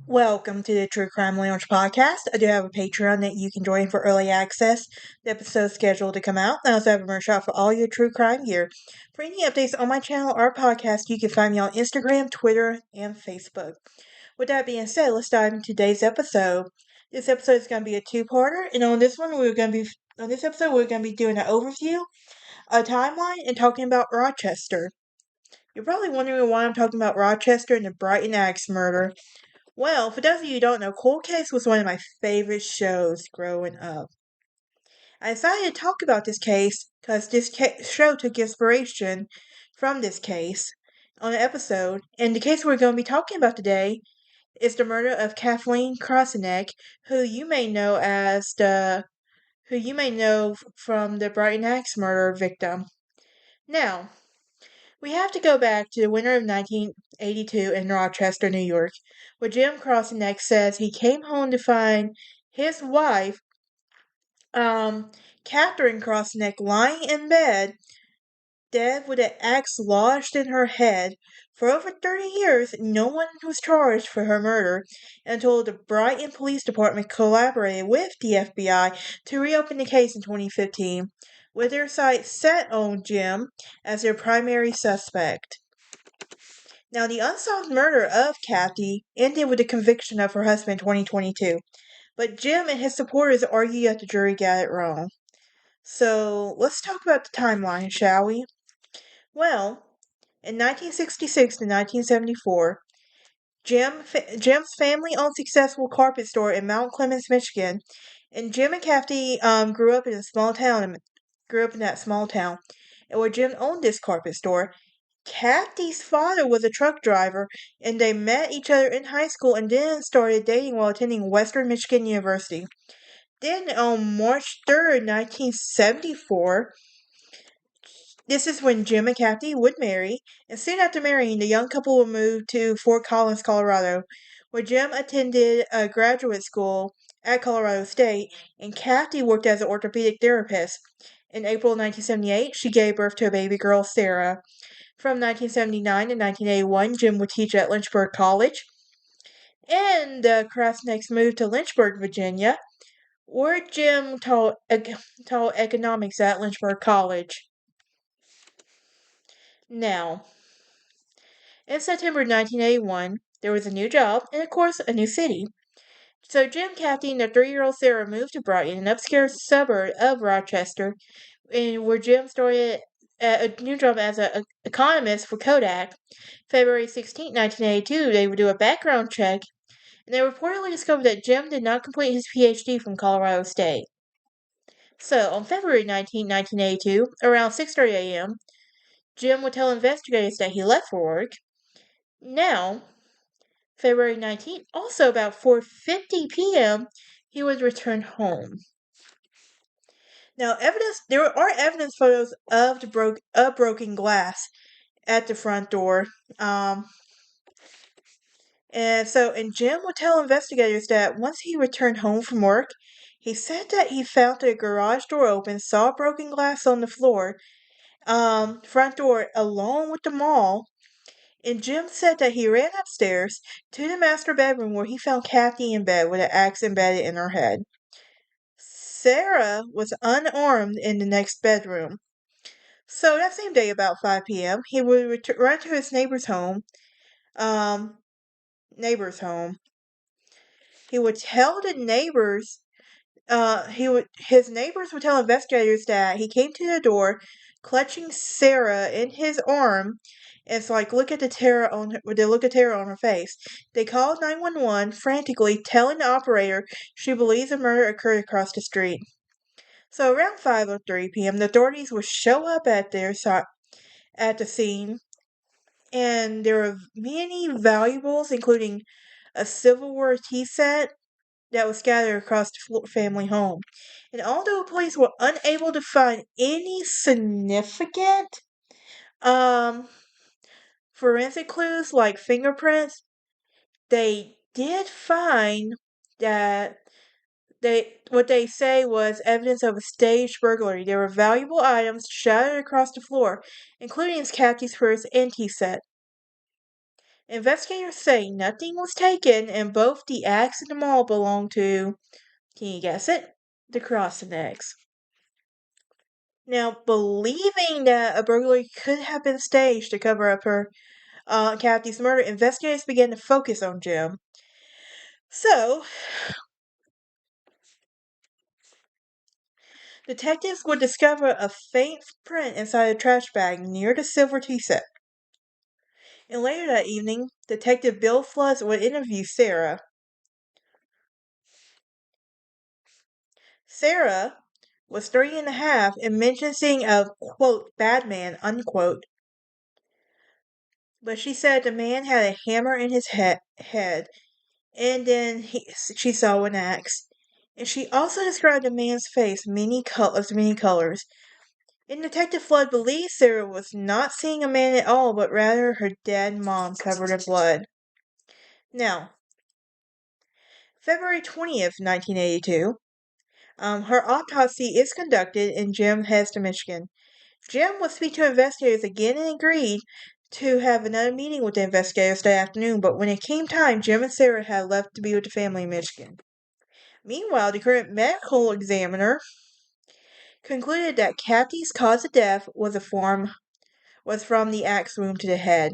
Welcome to the True Crime Lounge podcast. I do have a Patreon that you can join for early access. The episode's scheduled to come out. I also have a merch shop for all your true crime gear. For any updates on my channel or podcast, you can find me on Instagram, Twitter, and Facebook. With that being said, let's dive into today's episode. This episode is going to be a two-parter, and on this episode we're going to be doing an overview, a timeline, and talking about Rochester. You're probably wondering why I'm talking about Rochester and the Brighton axe murder. Well, for those of you who don't know, Cold Case was one of my favorite shows growing up. I decided to talk about this case because this show took inspiration from this case on an episode, and the case we're going to be talking about today is the murder of Cathleen Krauseneck, who you may know from the Brighton axe murder victim. Now, we have to go back to the winter of 1982 in Rochester, New York, where Jim Krauseneck says he came home to find his wife, Catherine Krauseneck, lying in bed, dead with an axe lodged in her head. For over 30 years, no one was charged for her murder until the Brighton Police Department collaborated with the FBI to reopen the case in 2015, with their sights set on Jim as their primary suspect. Now, the unsolved murder of Kathy ended with the conviction of her husband in 2022, but Jim and his supporters argue that the jury got it wrong. So, let's talk about the timeline, shall we? Well, in 1966 to 1974, Jim's family-owned successful carpet store in Mount Clemens, Michigan, and Jim and Kathy grew up in that small town, and where Jim owned this carpet store. Kathy's father was a truck driver, and they met each other in high school and then started dating while attending Western Michigan University. Then on March 3rd, 1974, this is when Jim and Kathy would marry, and soon after marrying, the young couple would move to Fort Collins, Colorado, where Jim attended a graduate school at Colorado State, and Kathy worked as an orthopedic therapist. In April 1978, she gave birth to a baby girl, Sarah. From 1979 to 1981, Jim would teach at Lynchburg College, and the Krausenecks moved to Lynchburg, Virginia, where Jim taught economics at Lynchburg College. Now, in September 1981, there was a new job and, of course, a new city. So Jim, Kathy, and their 3-year-old Sarah moved to Brighton, an upscale suburb of Rochester, where Jim started a new job as an economist for Kodak. February 16, 1982, they would do a background check, and they reportedly discovered that Jim did not complete his PhD from Colorado State. So, on February 19, 1982, around 6:30 a.m., Jim would tell investigators that he left for work. Now, February 19th, also about 4:50 p.m., he would return home. Now, there are evidence photos of broken glass at the front door. And Jim would tell investigators that once he returned home from work, he said that he found the garage door open, saw broken glass on the floor, front door, along with the mall. And Jim said that he ran upstairs to the master bedroom where he found Kathy in bed with an axe embedded in her head. Sarah was unarmed in the next bedroom. So that same day, about 5 p.m., he would run to his neighbor's home. He would tell the neighbors. His neighbors would tell investigators that he came to the door, clutching Sarah in his arm. It's like look at terror on her face. They called 911 frantically, telling the operator she believes a murder occurred across the street. So around 5:03 p.m., the authorities would show up at the scene, and there were many valuables, including a silverware tea set that was scattered across the family home. And although police were unable to find any significant forensic clues like fingerprints, they did find that what they say was evidence of a staged burglary. There were valuable items shattered across the floor, including Kathy's purse and tea set. Investigators say nothing was taken, and both the axe and the maul belonged to, can you guess it? The Krausenecks. Now, believing that a burglary could have been staged to cover up her Kathy's murder, investigators began to focus on Jim. So, detectives would discover a faint print inside a trash bag near the silver tea set. And later that evening, Detective Bill Floods would interview Sarah. Sarah was 3.5 and mentioned seeing a, quote, bad man, unquote. But she said the man had a hammer in his head, and then she saw an axe. And she also described the man's face many colors. And Detective Flood believes Sarah was not seeing a man at all, but rather her dead mom covered in blood. Now, February 20th, 1982, her autopsy is conducted and Jim heads to Michigan. Jim would speak to investigators again and agreed to have another meeting with the investigators that afternoon, but when it came time, Jim and Sarah had left to be with the family in Michigan. Meanwhile, the current medical examiner concluded that Kathy's cause of death was from the axe wound to the head.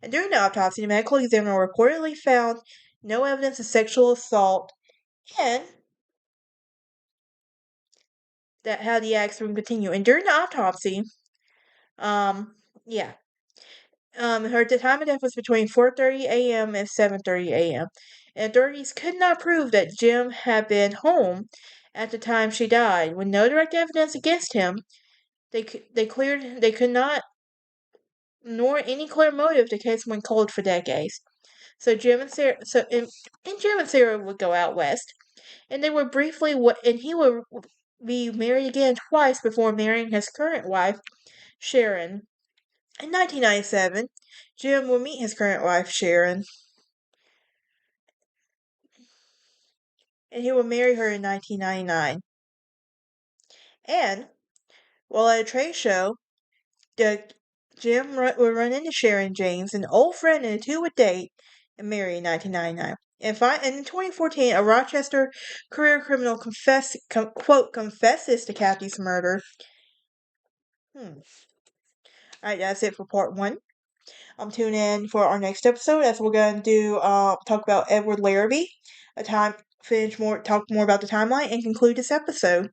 And during the autopsy, the medical examiner reportedly found no evidence of sexual assault and that how the axe wound continued. And during the autopsy, yeah, her time of death was between 4:30 a.m. and 7:30 a.m. And authorities could not prove that Jim had been home at the time she died. With no direct evidence against him, they could not nor any clear motive. The case went cold for decades. So Jim and Sarah, and Jim and Sarah would go out west, and they were briefly, and he would be married again twice before marrying his current wife, Sharon. In 1997, Jim will meet his current wife, Sharon, and he will marry her in 1999. And while at a trade show, Jim would run into Sharon James, an old friend, and the two would date and marry in 1999. And in 2014, a Rochester career criminal confesses to Kathy's murder. Alright, that's it for part 1. Tune in for our next episode as we're going to do talk about Edward Larrabee, talk more about the timeline, and conclude this episode.